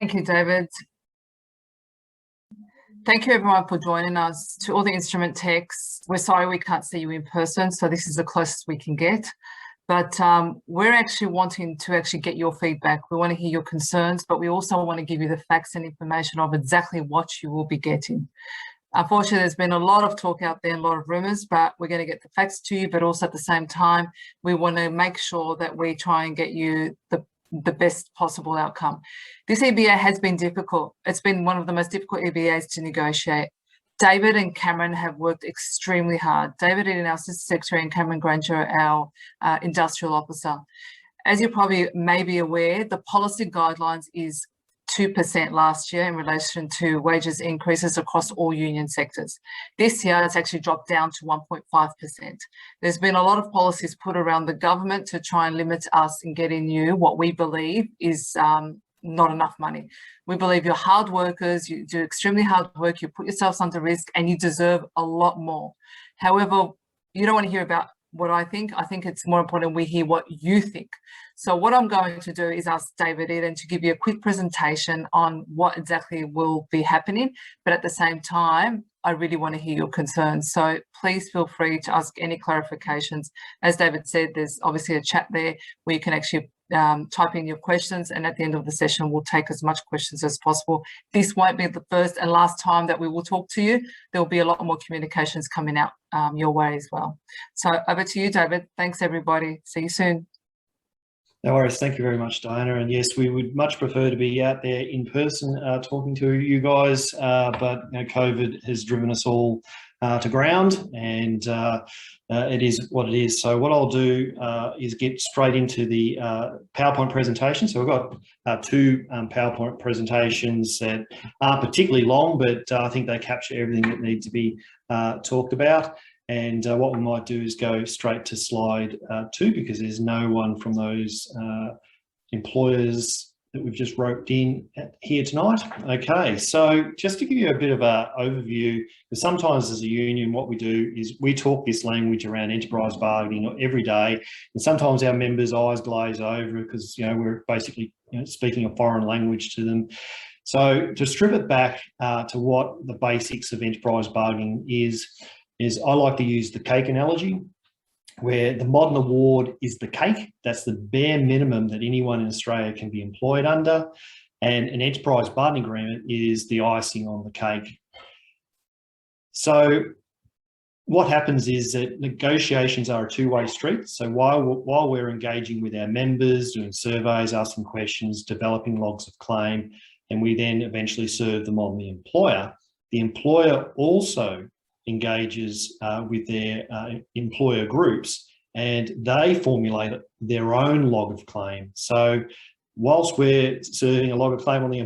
Thank you, David. Thank you, everyone, for joining us. To all the instrument techs, we're sorry we can't see you in person, so this is the closest we can get. But we're actually wanting to get your feedback. We want to hear your concerns, but we also want to give you the facts and information of exactly what you will be getting. Unfortunately, there's been a lot of talk out there, a lot of rumours, but we're going to get the facts to you. But also at the same time, we want to make sure that we try and get you the best possible outcome. This EBA has been difficult. It's been one of the most difficult EBAs to negotiate. David and Cameron have worked extremely hard. David is our Assistant Secretary and Cameron Granger, our Industrial Officer. As you probably may be aware, the policy guidelines is 2% last year in relation to wages increases across all union sectors. This year, it's actually dropped down to 1.5%. There's been a lot of policies put around the government to try and limit us in getting you what we believe is not enough money. We believe you're hard workers, you do extremely hard work, you put yourselves under risk, and you deserve a lot more. However, you don't want to hear about what I think. I think it's more important we hear what you think. So what I'm going to do is ask David Eden to give you a quick presentation on what exactly will be happening, but at the same time, I really want to hear your concerns. So please feel free to ask any clarifications. As David said, there's obviously a chat there where you can actually type in your questions, and at the end of the session, we'll take as much questions as possible. This won't be the first and last time that we will talk to you. There'll be a lot more communications coming out your way as well. So over to you, David. Thanks, everybody. See you soon. No worries. Thank you very much, Diana. And yes, we would much prefer to be out there in person talking to you guys, but COVID has driven us all to ground, and it is what it is. So what I'll do is get straight into the PowerPoint presentation. So we've got two PowerPoint presentations that aren't particularly long, but I think they capture everything that needs to be talked about. And what we might do is go straight to slide 2, because there's no one from those employers that we've just roped in here tonight. Okay, so just to give you a bit of an overview, because sometimes as a union, what we do is we talk this language around enterprise bargaining every day, and sometimes our members' eyes glaze over because we're basically speaking a foreign language to them. So to strip it back to what the basics of enterprise bargaining is I like to use the cake analogy, where the modern award is the cake. That's the bare minimum that anyone in Australia can be employed under. And an enterprise bargaining agreement is the icing on the cake. So what happens is that negotiations are a two-way street. So while we're engaging with our members, doing surveys, asking questions, developing logs of claim, and we then eventually serve them on the employer also engages with their employer groups, and they formulate their own log of claim. So whilst we're serving a log of claim on the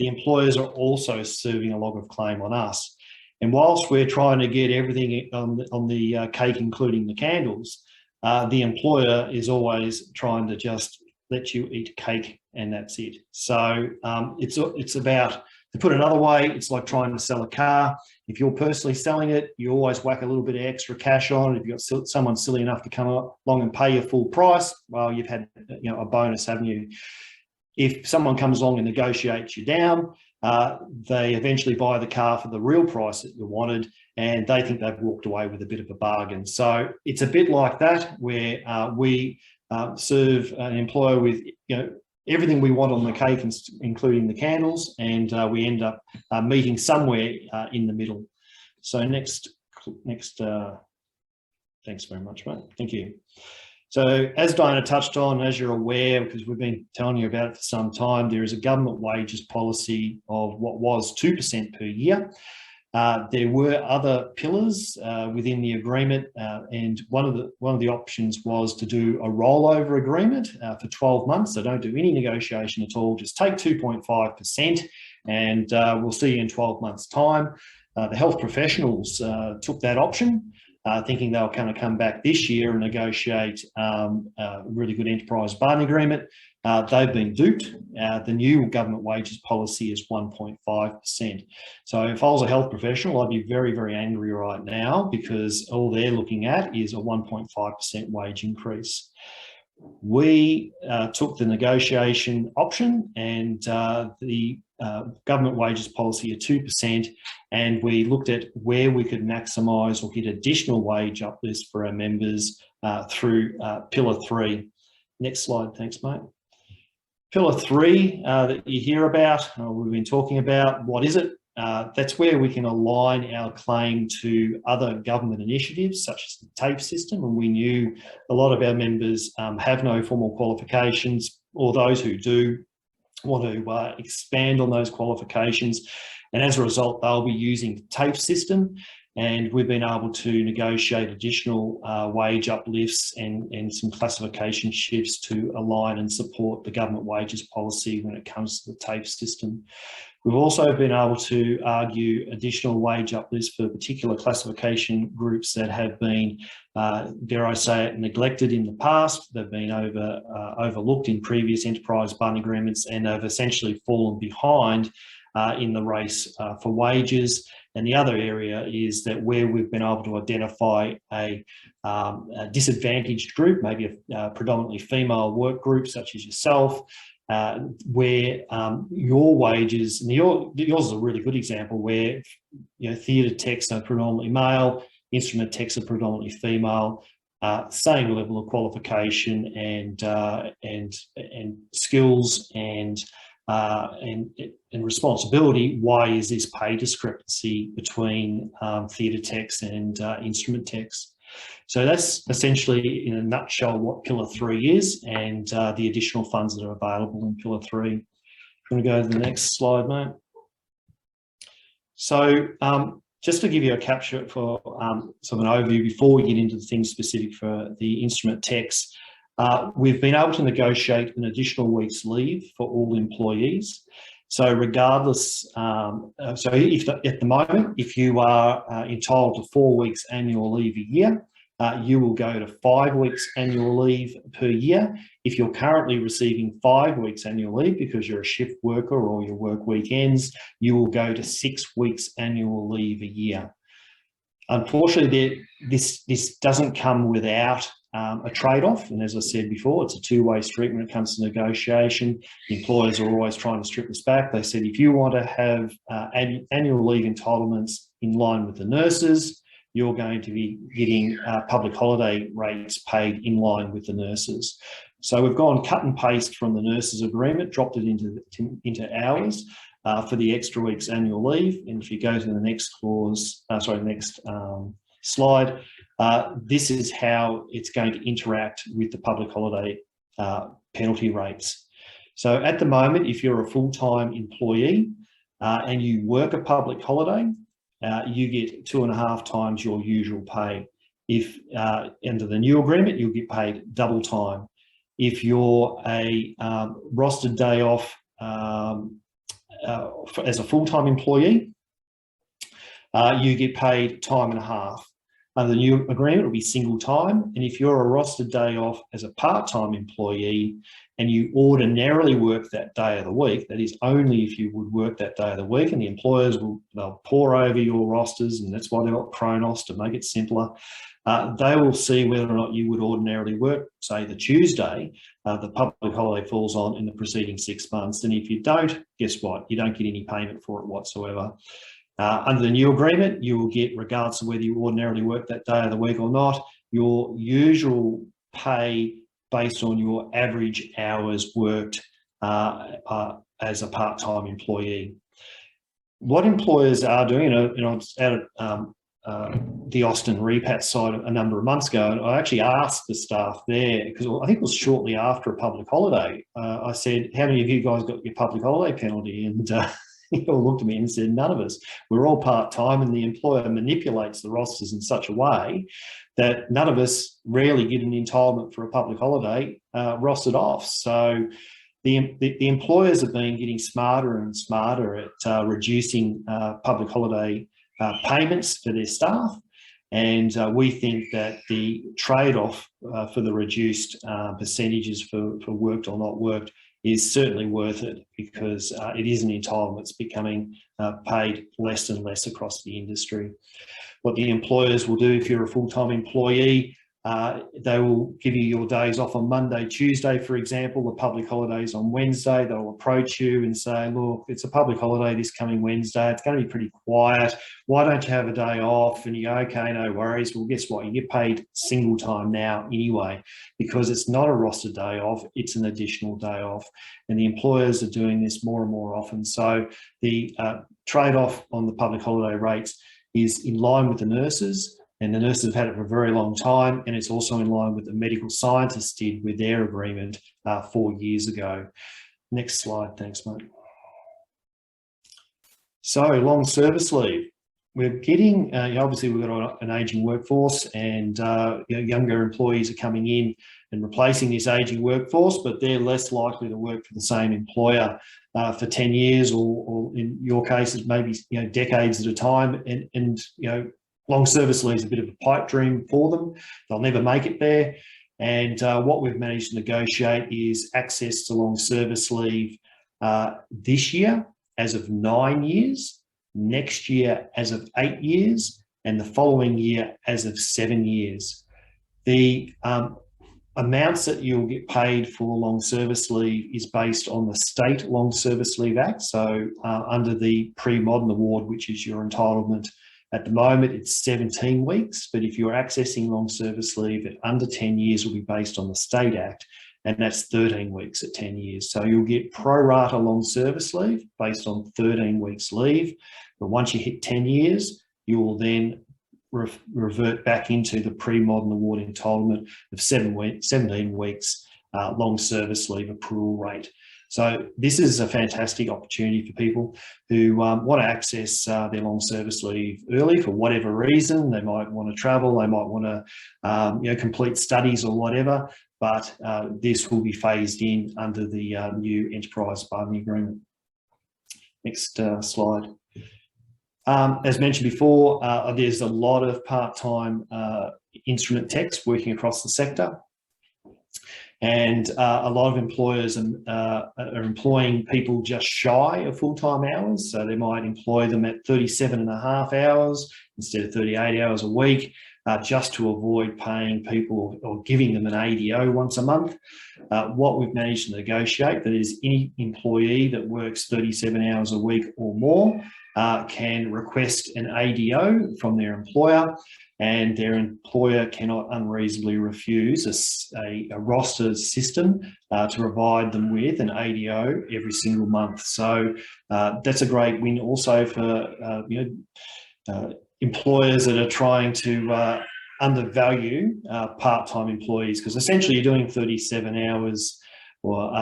employers are also serving a log of claim on us. And whilst we're trying to get everything on the cake, including the candles, the employer is always trying to just let you eat cake and that's it. So it's about, to put another way, it's like trying to sell a car. If you're personally selling it, you always whack a little bit of extra cash on. If you've got someone silly enough to come along and pay you full price, well, you've had a bonus, haven't you? If someone comes along and negotiates you down, they eventually buy the car for the real price that you wanted, and they think they've walked away with a bit of a bargain. So it's a bit like that, where we serve an employer with everything we want on the cake, including the candles, and we end up meeting somewhere in the middle. So next, thanks very much, mate. Thank you. So as Diana touched on, as you're aware, because we've been telling you about it for some time, there is a government wages policy of what was 2% per year. There were other pillars within the agreement, and one of the options was to do a rollover agreement for 12 months. So don't do any negotiation at all, just take 2.5%, and we'll see you in 12 months' time. The health professionals took that option, thinking they were going to come back this year and negotiate a really good enterprise bargaining agreement. They've been duped. The new government wages policy is 1.5%. So if I was a health professional, I'd be very, very angry right now, because all they're looking at is a 1.5% wage increase. We took the negotiation option and the government wages policy at 2%, and we looked at where we could maximise or get additional wage uplifts for our members through Pillar 3. Next slide, thanks, mate. Pillar 3 that you hear about, we've been talking about, what is it? That's where we can align our claim to other government initiatives such as the TAFE system, and we knew a lot of our members have no formal qualifications, or those who do want to expand on those qualifications, and as a result they'll be using the TAFE system, and we've been able to negotiate additional wage uplifts and some classification shifts to align and support the government wages policy when it comes to the TAFE system. We've also been able to argue additional wage uplifts for particular classification groups that have been, dare I say it, neglected in the past. They've been overlooked in previous enterprise bargaining agreements, and they've essentially fallen behind in the race for wages. And the other area is that where we've been able to identify a disadvantaged group, maybe a predominantly female work group such as yourself, where your wages, and yours is a really good example where, you know, theatre techs are predominantly male, instrument techs are predominantly female, same level of qualification and skills and responsibility. Why is this pay discrepancy between theatre techs and instrument techs? So that's essentially, in a nutshell, what Pillar 3 is, and the additional funds that are available in Pillar 3. I'm going to go to the next slide, mate. So just to give you a capture for sort of an overview before we get into the things specific for the instrument techs, we've been able to negotiate an additional week's leave for all employees. So regardless, so if at the moment, if you are entitled to 4 weeks annual leave a year, you will go to 5 weeks annual leave per year. If you're currently receiving 5 weeks annual leave because you're a shift worker or you work weekends, you will go to 6 weeks annual leave a year. Unfortunately, this doesn't come without a trade-off, and as I said before, it's a two-way street when it comes to negotiation. The employers are always trying to strip this back. They said if you want to have annual leave entitlements in line with the nurses, you're going to be getting public holiday rates paid in line with the nurses. So we've gone cut and paste from the nurses agreement, dropped it into hours for the extra week's annual leave. And if you go to the next clause, next slide, this is how it's going to interact with the public holiday penalty rates. So at the moment, if you're a full-time employee and you work a public holiday, you get 2.5 times your usual pay. If under the new agreement, you'll get paid double time. If you're a rostered day off as a full-time employee, you get paid time and a half. Under the new agreement, it'll be single time. And if you're a rostered day off as a part-time employee and you ordinarily work that day of the week, that is only if you would work that day of the week, and the employers they'll pore over your rosters, and that's why they've got Kronos to make it simpler. They will see whether or not you would ordinarily work, say, the Tuesday, the public holiday falls on in the preceding 6 months. And if you don't, guess what? You don't get any payment for it whatsoever. Under the new agreement, you will get, regardless of whether you ordinarily work that day of the week or not, your usual pay based on your average hours worked as a part-time employee. What employers are doing, and I was out at the Austin Repat site a number of months ago, and I actually asked the staff there, because I think it was shortly after a public holiday, I said, how many of you guys got your public holiday penalty? And he all looked at me and said, none of us. We're all part-time, and the employer manipulates the rosters in such a way that none of us rarely get an entitlement for a public holiday rostered off. So the employers have been getting smarter and smarter at reducing public holiday payments for their staff. And we think that the trade-off for the reduced percentages for worked or not worked is certainly worth it, because it is an entitlement that's becoming paid less and less across the industry. What the employers will do, if you're a full-time employee, They will give you your days off on Monday, Tuesday, for example. The public holidays on Wednesday. They'll approach you and say, look, it's a public holiday this coming Wednesday. It's going to be pretty quiet. Why don't you have a day off? And you go, okay, no worries. Well, guess what? You get paid single time now anyway, because it's not a roster day off. It's an additional day off. And the employers are doing this more and more often. So the trade-off on the public holiday rates is in line with the nurses. And the nurses have had it for a very long time, and it's also in line with the medical scientists did with their agreement 4 years ago. Next slide, thanks, mate. So, long service leave. We're getting, obviously we've got an ageing workforce, and younger employees are coming in and replacing this ageing workforce, but they're less likely to work for the same employer for 10 years, or in your cases, maybe decades at a time, and long service leave is a bit of a pipe dream for them. They'll never make it there. And what we've managed to negotiate is access to long service leave this year as of 9 years, next year as of 8 years, and the following year as of 7 years. The amounts that you'll get paid for long service leave is based on the State Long Service Leave Act. So under the pre-modern award, which is your entitlement, at the moment, it's 17 weeks, but if you're accessing long service leave at under 10 years, will be based on the State Act, and that's 13 weeks at 10 years. So you'll get pro rata long service leave based on 13 weeks leave, but once you hit 10 years, you will then revert back into the pre-modern award entitlement of 17 weeks long service leave accrual rate. So this is a fantastic opportunity for people who want to access their long service leave early for whatever reason. They might want to travel, they might want to complete studies or whatever, but this will be phased in under the new enterprise bargaining agreement. Next slide. As mentioned before, there's a lot of part-time instrument techs working across the sector. And a lot of employers are employing people just shy of full-time hours. So they might employ them at 37.5 hours instead of 38 hours a week, just to avoid paying people or giving them an ADO once a month. What we've managed to negotiate, that is, any employee that works 37 hours a week or more can request an ADO from their employer, and their employer cannot unreasonably refuse a roster system to provide them with an ADO every single month. So that's a great win also for employers that are trying to undervalue part-time employees, because essentially you're doing 37 hours or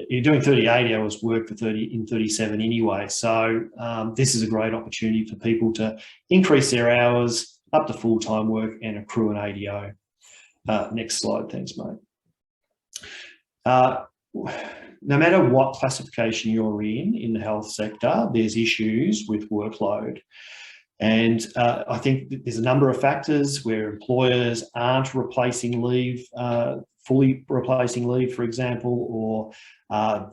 you're doing 38 hours work for 37 anyway. So this is a great opportunity for people to increase their hours up to full-time work and accrue an ADO. Next slide, thanks, mate. No matter what classification you're in the health sector, there's issues with workload. And I think there's a number of factors where employers aren't replacing leave, fully replacing leave, for example, or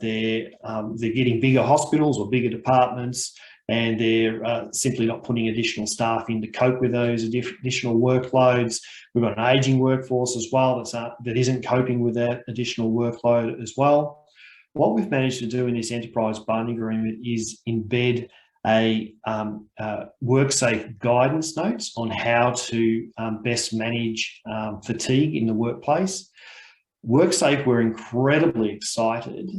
they're getting bigger hospitals or bigger departments, and they're simply not putting additional staff in to cope with those additional workloads. We've got an ageing workforce as well that isn't coping with that additional workload as well. What we've managed to do in this enterprise bargaining agreement is embed a WorkSafe guidance notes on how to best manage fatigue in the workplace. WorkSafe were incredibly excited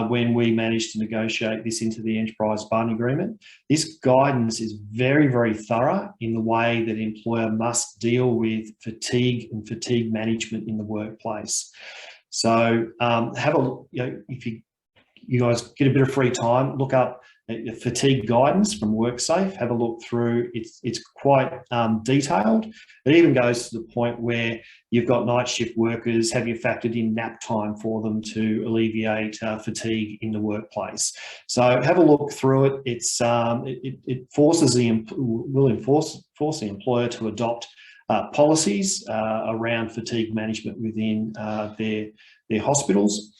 when we managed to negotiate this into the enterprise bargaining agreement. This guidance is very, very thorough in the way that an employer must deal with fatigue and fatigue management in the workplace. So have a look, if you guys get a bit of free time, look up fatigue guidance from WorkSafe, have a look through. It's quite detailed. It even goes to the point where you've got night shift workers, have you factored in nap time for them to alleviate fatigue in the workplace. So have a look through it. It forces force the employer to adopt policies around fatigue management within their hospitals.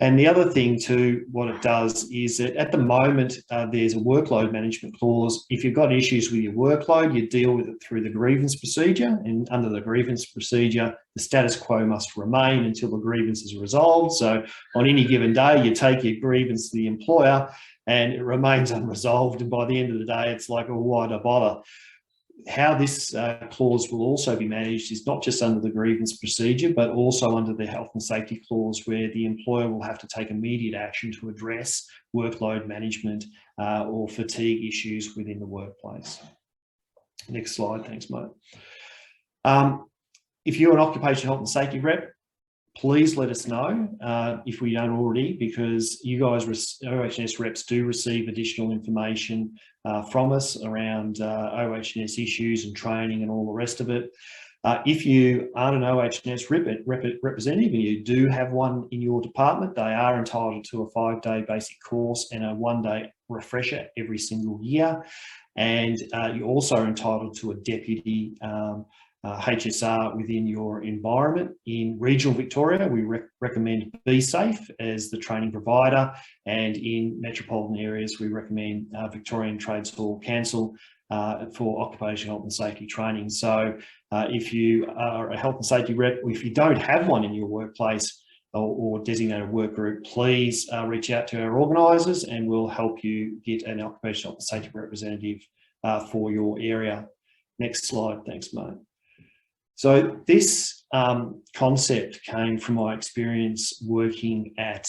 And the other thing too, what it does is that at the moment, there's a workload management clause. If you've got issues with your workload, you deal with it through the grievance procedure. And under the grievance procedure, the status quo must remain until the grievance is resolved. So on any given day, you take your grievance to the employer and it remains unresolved. And by the end of the day, it's like, oh, why do I bother? How this clause will also be managed is not just under the grievance procedure, but also under the health and safety clause, where the employer will have to take immediate action to address workload management or fatigue issues within the workplace. Next slide, thanks, mate. If you're an occupational health and safety rep, please let us know if we don't already, because you guys, OH&S reps, do receive additional information from us around OH&S issues and training and all the rest of it. If you aren't an OH&S representative and you do have one in your department, they are entitled to a 5-day basic course and a 1-day refresher every single year. And you also are entitled to a deputy HSR within your environment. In regional Victoria, we recommend Be Safe as the training provider, and in metropolitan areas, we recommend Victorian Trades Hall Council for occupational health and safety training. So if you are a health and safety rep, if you don't have one in your workplace or designated work group, please reach out to our organisers and we'll help you get an occupational health and safety representative for your area. Next slide, thanks, mate. So this concept came from my experience working at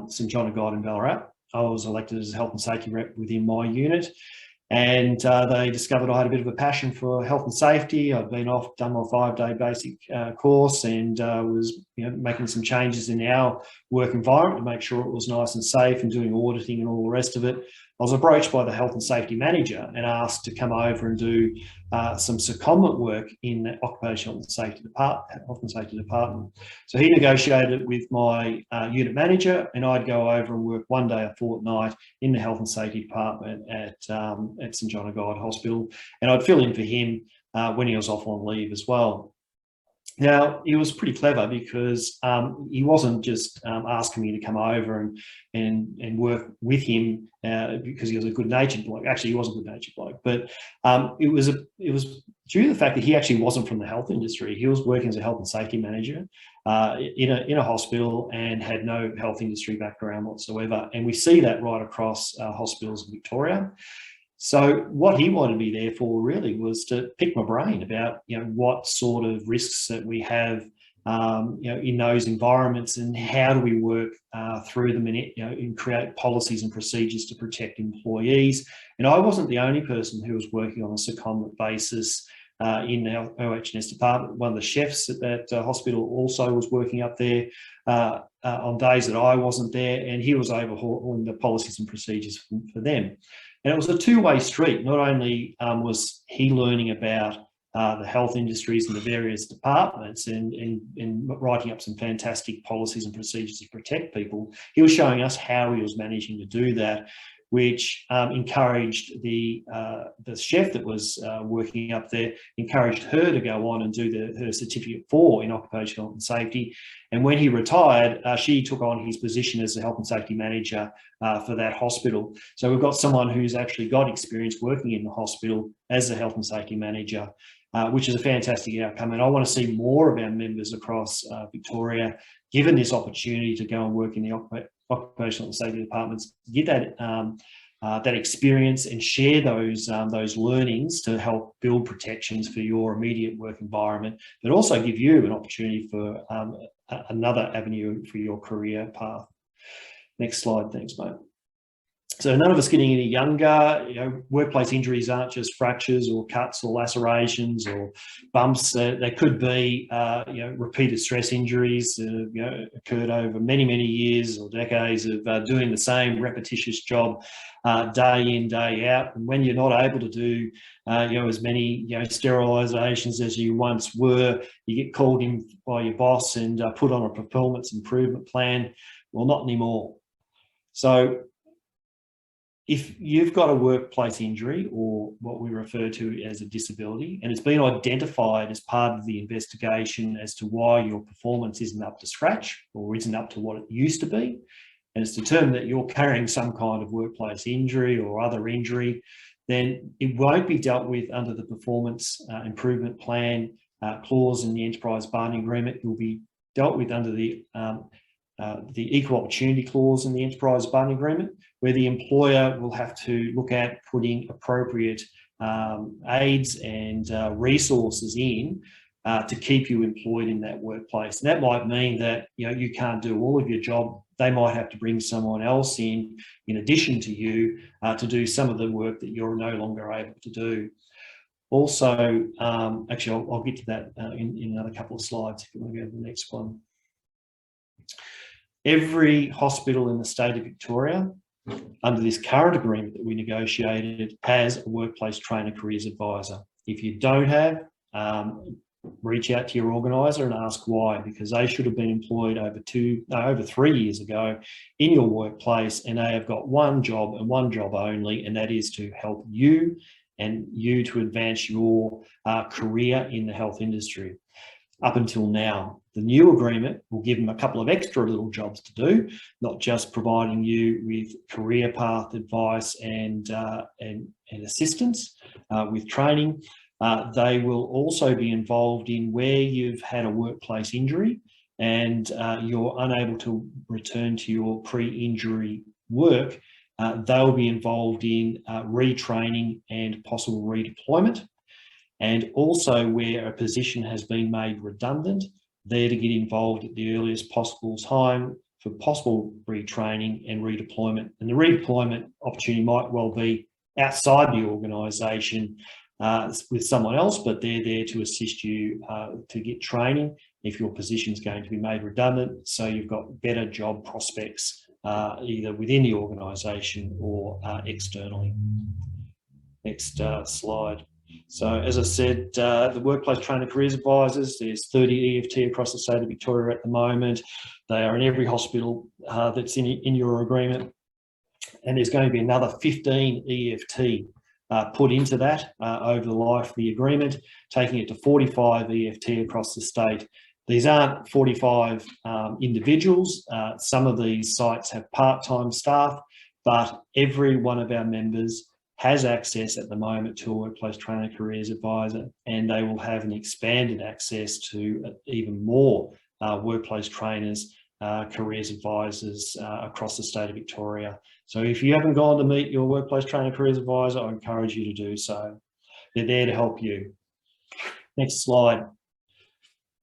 St John of God in Ballarat. I was elected as a health and safety rep within my unit, and they discovered I had a bit of a passion for health and safety. I'd been off, done my 5-day basic course, and was making some changes in our work environment to make sure it was nice and safe, and doing auditing and all the rest of it. I was approached by the health and safety manager and asked to come over and do some secondment work in the occupational health and safety department. So he negotiated with my unit manager, and I'd go over and work 1 day a fortnight in the health and safety department at St John of God Hospital, and I'd fill in for him when he was off on leave as well. Now, he was pretty clever because he wasn't just asking me to come over and work with him because he was a good-natured bloke. Actually, he was a good-natured bloke, but it was due to the fact that he actually wasn't from the health industry. He was working as a health and safety manager in a hospital and had no health industry background whatsoever. And we see that right across hospitals in Victoria. So what he wanted me there for really was to pick my brain about, what sort of risks that we have, in those environments, and how do we work through them, and create policies and procedures to protect employees. And I wasn't the only person who was working on a secondment basis in our OH&S department. One of the chefs at that hospital also was working up there on days that I wasn't there, and he was overhauling the policies and procedures for them. And it was a two-way street. Not only was he learning about the health industries and the various departments and writing up some fantastic policies and procedures to protect people, he was showing us how he was managing to do that, which encouraged the chef that was working up there, encouraged her to go on and do her certificate 4 in occupational health and safety. And when he retired, she took on his position as the health and safety manager for that hospital. So we've got someone who's actually got experience working in the hospital as the health and safety manager, which is a fantastic outcome. And I want to see more of our members across Victoria given this opportunity to go and work in the occupational and safety departments, get that experience and share those learnings to help build protections for your immediate work environment, but also give you an opportunity for another avenue for your career path. Next slide, thanks, mate. So none of us getting any younger. Workplace injuries aren't just fractures or cuts or lacerations or bumps. They could be, repeated stress injuries occurred over many, many years or decades of doing the same repetitious job day in, day out. And when you're not able to do, as many, sterilisations as you once were, you get called in by your boss and put on a performance improvement plan. Well, not anymore. So if you've got a workplace injury, or what we refer to as a disability, and it's been identified as part of the investigation as to why your performance isn't up to scratch or isn't up to what it used to be, and it's determined that you're carrying some kind of workplace injury or other injury, then it won't be dealt with under the performance improvement plan clause in the enterprise bargaining agreement. It will be dealt with under the equal opportunity clause in the enterprise bargaining agreement, where the employer will have to look at putting appropriate aids and resources in to keep you employed in that workplace. And that might mean that you can't do all of your job. They might have to bring someone else in addition to you, to do some of the work that you're no longer able to do. Also, actually, I'll get to that in another couple of slides if you want to go to the next one. Every hospital in the state of Victoria, under this current agreement that we negotiated, has a workplace trainer careers advisor. If you don't have, reach out to your organiser and ask why, because they should have been employed over 3 years ago in your workplace, and they have got one job and one job only, and that is to help you and you to advance your career in the health industry. Up until now, the new agreement will give them a couple of extra little jobs to do, not just providing you with career path advice and assistance with training. They will also be involved in where you've had a workplace injury and you're unable to return to your pre-injury work. They'll be involved in retraining and possible redeployment. And also where a position has been made redundant, they're to get involved at the earliest possible time for possible retraining and redeployment. And the redeployment opportunity might well be outside the organisation with someone else, but they're there to assist you to get training if your position is going to be made redundant, so you've got better job prospects either within the organisation or externally. Next slide. So as I said, the Workplace Trainer Careers Advisors, there's 30 EFT across the state of Victoria at the moment. They are in every hospital that's in your agreement. And there's going to be another 15 EFT put into that over the life of the agreement, taking it to 45 EFT across the state. These aren't 45 individuals. Some of these sites have part-time staff, but every one of our members has access at the moment to a Workplace Trainer Careers Advisor, and they will have an expanded access to even more workplace trainers, careers advisors across the state of Victoria. So if you haven't gone to meet your Workplace Trainer Careers Advisor, I encourage you to do so. They're there to help you. Next slide.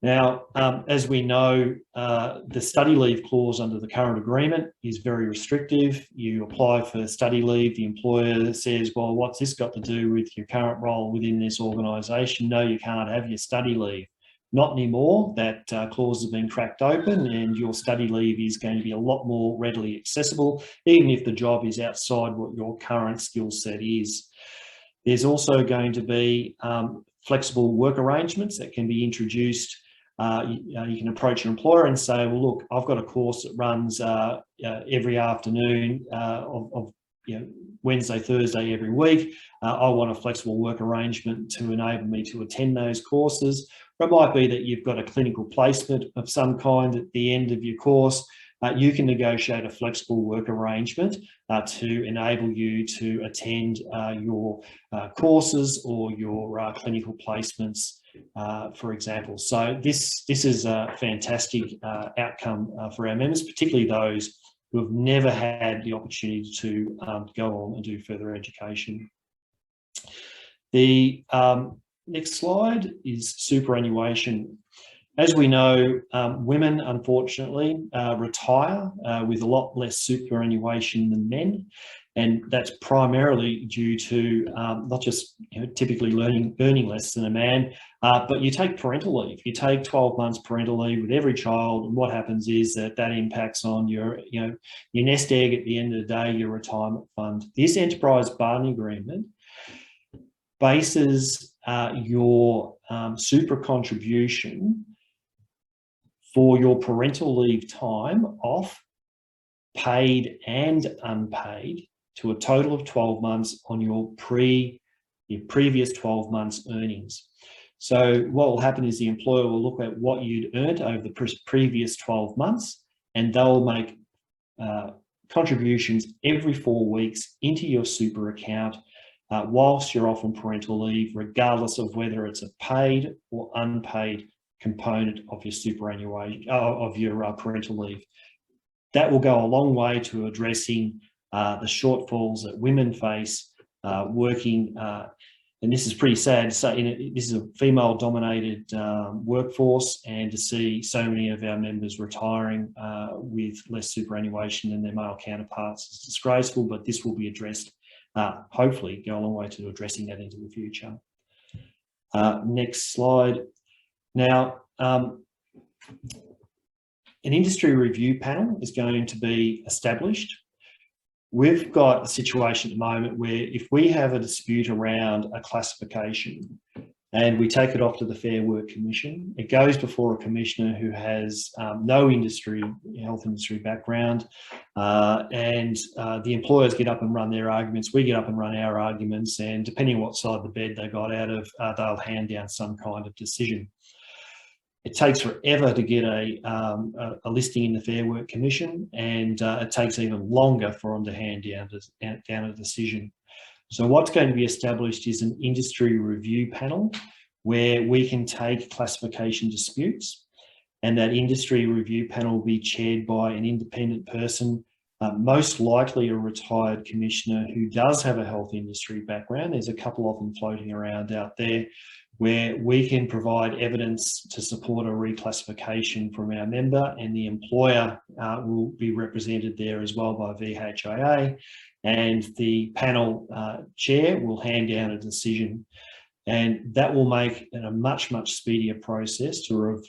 Now, as we know, the study leave clause under the current agreement is very restrictive. You apply for study leave, the employer says, well, what's this got to do with your current role within this organisation? No, you can't have your study leave. Not anymore. That clause has been cracked open, and your study leave is going to be a lot more readily accessible, even if the job is outside what your current skill set is. There's also going to be flexible work arrangements that can be introduced. You can approach your employer and say, well, look, I've got a course that runs every afternoon of Wednesday, Thursday every week. I want a flexible work arrangement to enable me to attend those courses. Or it might be that you've got a clinical placement of some kind at the end of your course. You can negotiate a flexible work arrangement to enable you to attend your courses or your clinical placements, for example. So this is a fantastic outcome for our members, particularly those who have never had the opportunity to go on and do further education. The next slide is superannuation. As we know, women, unfortunately, retire with a lot less superannuation than men. And that's primarily due to not just typically earning less than a man, but you take parental leave. You take 12 months parental leave with every child, and what happens is that impacts on your nest egg at the end of the day, your retirement fund. This enterprise bargaining agreement bases your super contribution for your parental leave time off, paid and unpaid, to a total of 12 months on your previous 12 months earnings. So what will happen is the employer will look at what you'd earned over the previous 12 months, and they'll make contributions every 4 weeks into your super account whilst you're off on parental leave, regardless of whether it's a paid or unpaid component of your superannuation, of your parental leave. That will go a long way to addressing the shortfalls that women face working, and this is pretty sad. So this is a female-dominated workforce, and to see so many of our members retiring with less superannuation than their male counterparts is disgraceful, but this will be addressed, hopefully go a long way to addressing that into the future. Next slide. Now, an industry review panel is going to be established. We've got a situation at the moment where if we have a dispute around a classification and we take it off to the Fair Work Commission, it goes before a commissioner who has no health industry background, and the employers get up and run their arguments, we get up and run our arguments, and depending on what side of the bed they got out of, they'll hand down some kind of decision. It takes forever to get a listing in the Fair Work Commission, and it takes even longer for them to hand down a decision. So what's going to be established is an industry review panel where we can take classification disputes, and that industry review panel will be chaired by an independent person, most likely a retired commissioner who does have a health industry background. There's a couple of them floating around out there, where we can provide evidence to support a reclassification from our member, and the employer will be represented there as well by VHIA, and the panel chair will hand down a decision, and that will make it a much speedier process to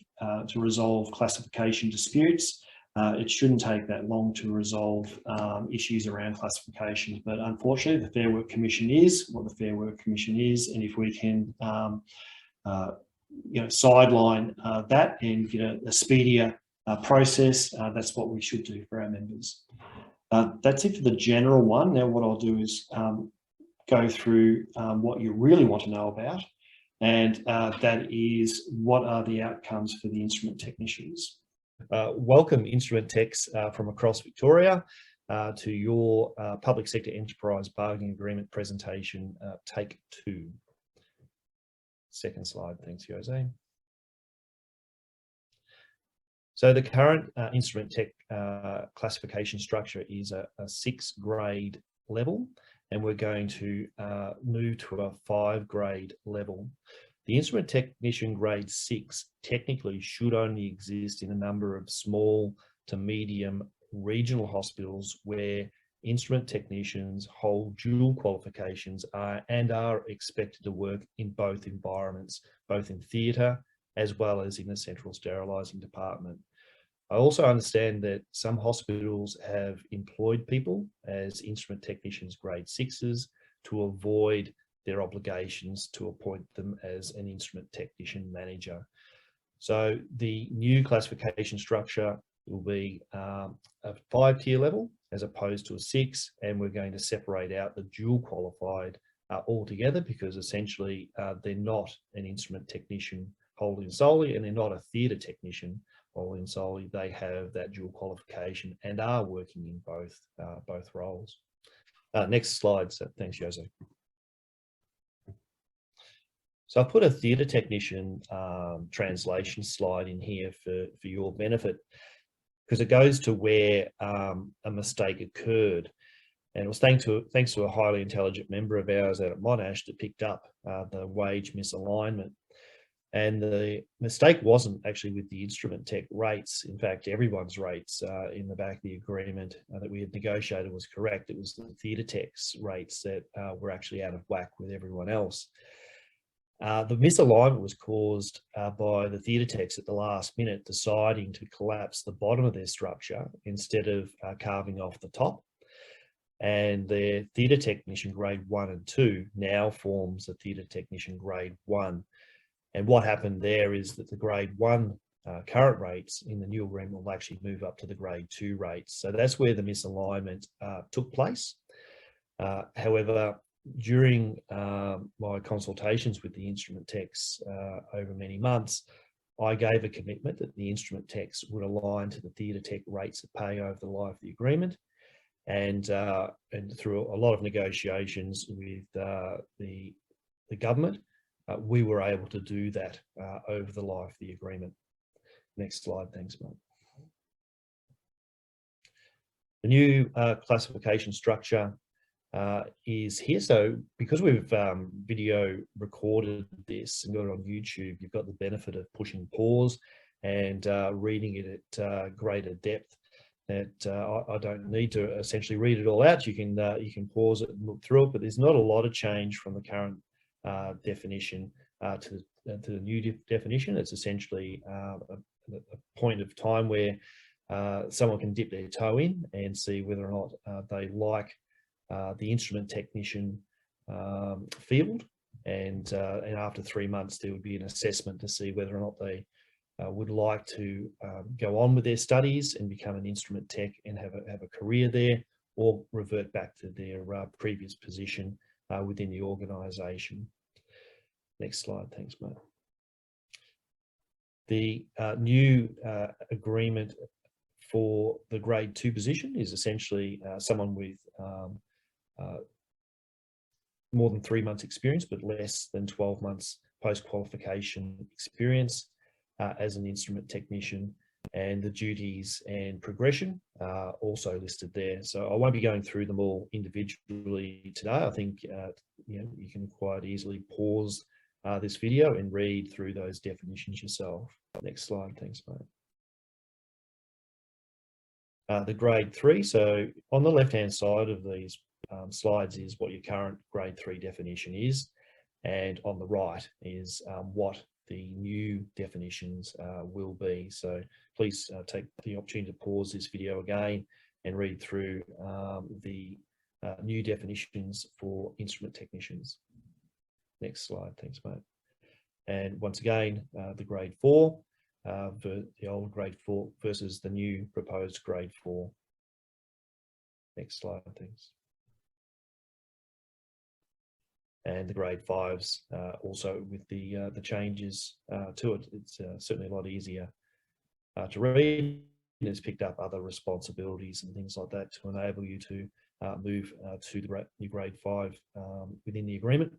resolve classification disputes. It shouldn't take that long to resolve issues around classifications, but unfortunately the Fair Work Commission is what the Fair Work Commission is, and if we can sideline that and get a speedier process, that's what we should do for our members. That's it for the general one. Now what I'll do is go through what you really want to know about, and that is what are the outcomes for the instrument technicians. Welcome instrument techs from across Victoria to your Public Sector Enterprise Bargaining Agreement presentation, take 2. Second slide, thanks Jose. So the current instrument tech classification structure is a 6-grade level, and we're going to move to a 5-grade level. The instrument technician grade 6 technically should only exist in a number of small to medium regional hospitals where instrument technicians hold dual qualifications and are expected to work in both environments, both in theatre as well as in the central sterilising department. I also understand that some hospitals have employed people as instrument technicians grade 6s to avoid their obligations to appoint them as an instrument technician manager. So the new classification structure will be a 5-tier level as opposed to a 6, and we're going to separate out the dual qualified altogether, because essentially they're not an instrument technician holding solely, and they're not a theatre technician holding solely. They have that dual qualification and are working in both roles. Next slide. So thanks, Jose. So I put a theatre technician translation slide in here for your benefit, because it goes to where a mistake occurred. And it was thanks to a highly intelligent member of ours out at Monash that picked up the wage misalignment. And the mistake wasn't actually with the instrument tech rates. In fact, everyone's rates in the back of the agreement that we had negotiated was correct. It was the theatre tech's rates that were actually out of whack with everyone else. The misalignment was caused by the theatre techs at the last minute deciding to collapse the bottom of their structure instead of carving off the top. And their theatre technician grade 1 and 2 now forms the theatre technician grade 1. And what happened there is that the grade 1 current rates in the new agreement will actually move up to the grade 2 rates. So that's where the misalignment took place. However, during my consultations with the instrument techs over many months, I gave a commitment that the instrument techs would align to the theatre tech rates of pay over the life of the agreement. And through a lot of negotiations with the government, we were able to do that over the life of the agreement. Next slide, thanks, mate. The new classification structure is here. So because we've video recorded this and got it on YouTube, you've got the benefit of pushing pause and reading it at greater depth. That I don't need to essentially read it all out. You can pause it and look through it, but there's not a lot of change from the current definition to the new definition. It's essentially a point of time where someone can dip their toe in and see whether or not they like the instrument technician field, and after 3 months there would be an assessment to see whether or not they would like to go on with their studies and become an instrument tech and have a career there, or revert back to their previous position within the organisation. Next slide, thanks, mate. The new agreement for the grade 2 position is essentially someone with more than 3 months experience, but less than 12 months post-qualification experience as an instrument technician, and the duties and progression are also listed there. So I won't be going through them all individually today. I think you can quite easily pause this video and read through those definitions yourself. Next slide, thanks, mate. The grade 3, so on the left-hand side of these slides is what your current grade 3 definition is, and on the right is what the new definitions will be. So please take the opportunity to pause this video again and read through the new definitions for instrument technicians. Next slide, thanks, mate. And once again, the grade 4, the old grade 4 versus the new proposed grade 4. Next slide, thanks. And the grade 5s also with the changes to it. It's certainly a lot easier to read. It's picked up other responsibilities and things like that to enable you to move to the new grade 5 within the agreement.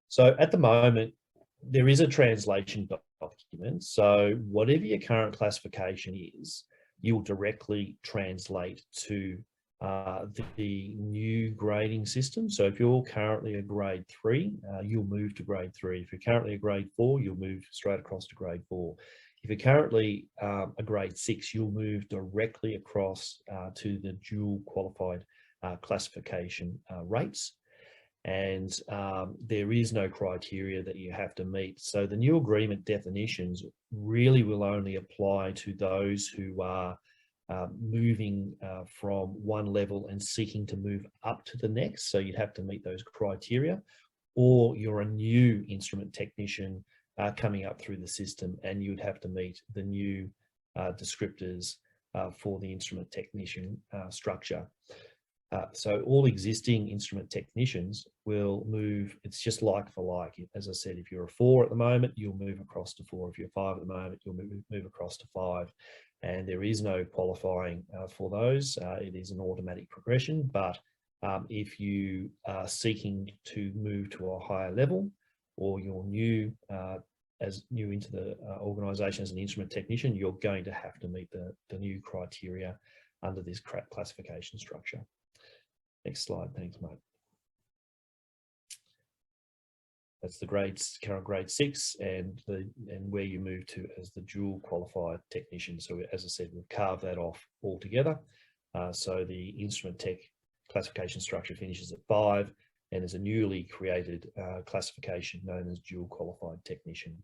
So at the moment, there is a translation document. So whatever your current classification is, you'll directly translate to the new grading system. So if you're currently a grade 3, you'll move to grade 3. If you're currently a grade 4, you'll move straight across to grade 4. If you're currently a grade 6, you'll move directly across to the dual qualified classification rates. And there is no criteria that you have to meet. So the new agreement definitions really will only apply to those who are moving from one level and seeking to move up to the next. So you'd have to meet those criteria, or you're a new instrument technician coming up through the system, and you'd have to meet the new descriptors for the instrument technician structure. So all existing instrument technicians will move, it's just like for like. As I said, if you're a 4 at the moment, you'll move across to 4. If you're 5 at the moment, you'll move across to 5. And there is no qualifying for those. It is an automatic progression, but if you are seeking to move to a higher level, or you're new into the organisation as an instrument technician, you're going to have to meet the new criteria under this classification structure. Next slide, thanks, mate. That's the current grade 6 and where you move to as the dual qualified technician. So as I said, we've carved that off altogether. So the instrument tech classification structure finishes at 5, and there's a newly created classification known as dual qualified technician.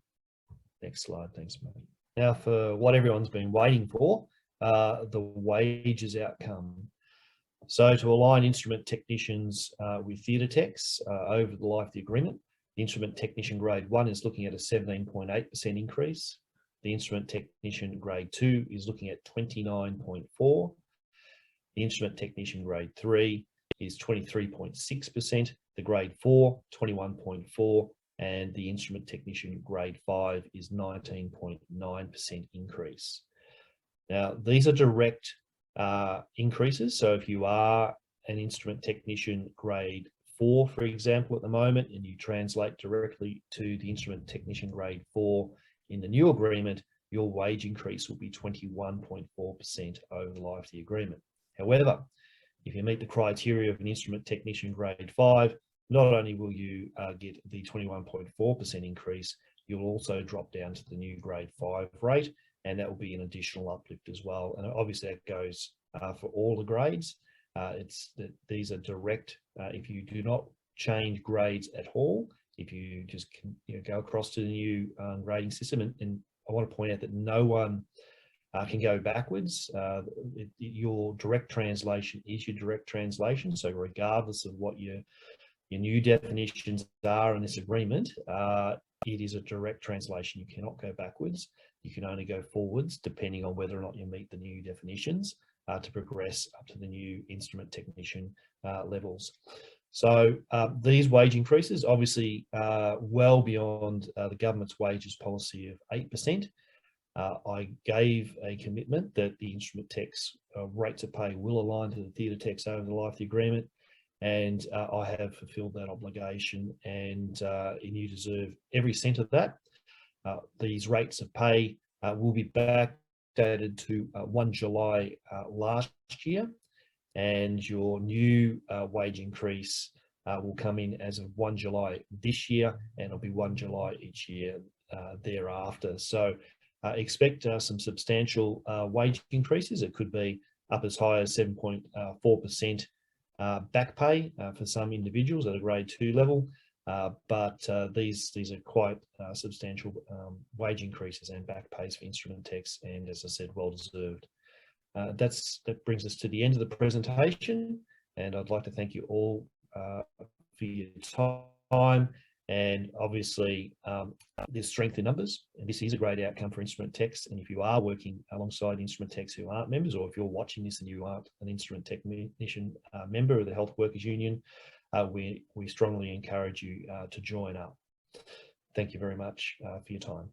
Next slide, thanks, mate. Now for what everyone's been waiting for, the wages outcome. So to align instrument technicians with theatre techs over the life of the agreement, the instrument technician grade 1 is looking at a 17.8% increase. The instrument technician grade 2 is looking at 29.4. The instrument technician grade 3 is 23.6%, the grade 4, 21.4%, and the instrument technician grade 5 is 19.9% increase. Now, these are direct increases. So if you are an instrument technician grade 4, for example, at the moment, and you translate directly to the instrument technician grade 4 in the new agreement, your wage increase will be 21.4% over the life of the agreement. However, if you meet the criteria of an instrument technician grade 5, not only will you get the 21.4% increase, you'll also drop down to the new grade 5 rate, and that will be an additional uplift as well. And obviously that goes for all the grades. These are direct. If you do not change grades at all, if you just go across to the new grading system, and I want to point out that no one can go backwards. Your direct translation is your direct translation. So regardless of what your new definitions are in this agreement, it is a direct translation. You cannot go backwards. You can only go forwards depending on whether or not you meet the new definitions to progress up to the new instrument technician levels. So these wage increases obviously well beyond the government's wages policy of 8%. I gave a commitment that the instrument techs rates of pay will align to the theatre techs over the life of the agreement, and I have fulfilled that obligation, and you deserve every cent of that. These rates of pay will be backdated to 1 July last year, and your new wage increase will come in as of 1 July this year, and it'll be 1 July each year thereafter. So expect some substantial wage increases. It could be up as high as 7.4% back pay for some individuals at a grade 2 level, but these are quite substantial wage increases and back pays for instrument techs, and as I said, well deserved. That brings us to the end of the presentation, and I'd like to thank you all for your time. And obviously, there's strength in numbers, and this is a great outcome for instrument techs. And if you are working alongside instrument techs who aren't members, or if you're watching this and you aren't an instrument technician member of the Health Workers Union, we strongly encourage you to join up. Thank you very much for your time.